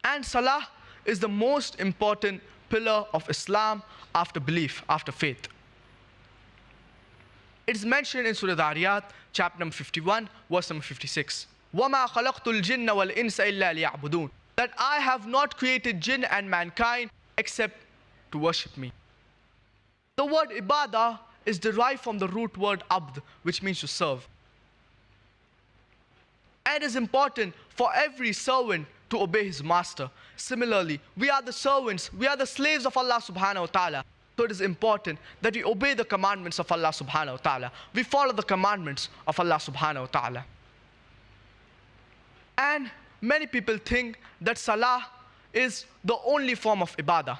And Salah is the most important pillar of Islam after belief, after faith. It is mentioned in Surah Dhariyat, chapter number 51, verse number 56. وَمَا خَلَقْتُ الْجِنَّ وَالْإِنسَ إِلَّا لِيَعْبُدُونَ. That I have not created jinn and mankind except to worship me. The word ibadah is derived from the root word abd, which means to serve. And it is important for every servant to obey his master. Similarly, we are the servants, we are the slaves of Allah subhanahu wa ta'ala. So it is important that we obey the commandments of Allah subhanahu wa ta'ala. We follow the commandments of Allah subhanahu wa ta'ala. And many people think that Salah is the only form of ibadah.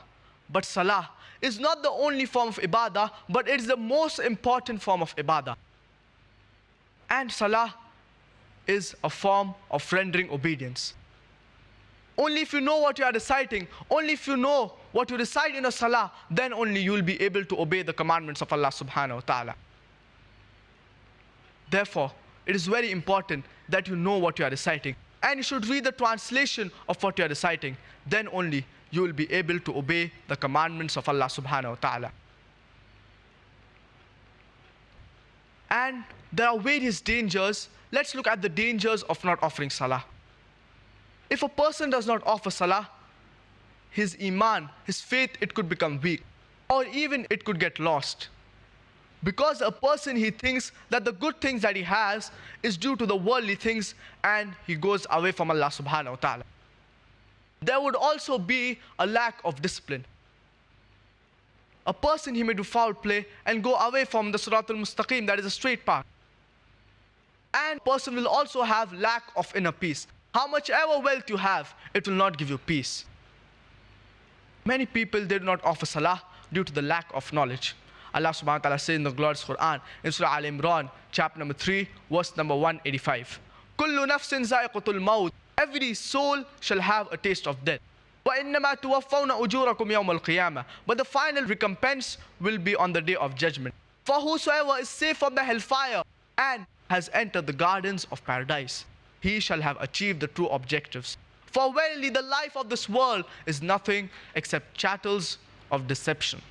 But Salah is not the only form of ibadah, but it is the most important form of ibadah. And Salah is a form of rendering obedience. Only if you know what you are reciting, only if you know what you recite in a Salah, then only you will be able to obey the commandments of Allah subhanahu wa ta'ala. Therefore, it is very important that you know what you are reciting. And you should read the translation of what you are reciting. Then only you will be able to obey the commandments of Allah subhanahu wa ta'ala. And there are various dangers. Let's look at the dangers of not offering Salah. If a person does not offer Salah, his iman, his faith, it could become weak. Or even it could get lost. Because a person, he thinks that the good things that he has is due to the worldly things, and he goes away from Allah subhanahu wa ta'ala. There would also be a lack of discipline. A person, he may do foul play and go away from the Siratul Mustaqim, that is a straight path. And a person will also have lack of inner peace. How much ever wealth you have, it will not give you peace. Many people, they do not offer Salah due to the lack of knowledge. Allah subhanahu wa ta'ala says in the glorious Quran, in Surah Al-Imran, chapter number 3, verse number 185. كُلُّ نَفْسٍ زَائِقَةُ الْمَوْتِ. Every soul shall have a taste of death. وَإِنَّمَا تُوَفَّوْنَ أُجُورَكُمْ يَوْمَ الْقِيَامَةِ. But the final recompense will be on the day of judgment. For whosoever is safe from the hellfire and has entered the gardens of paradise, he shall have achieved the true objectives. For verily the life of this world is nothing except chattels of deception.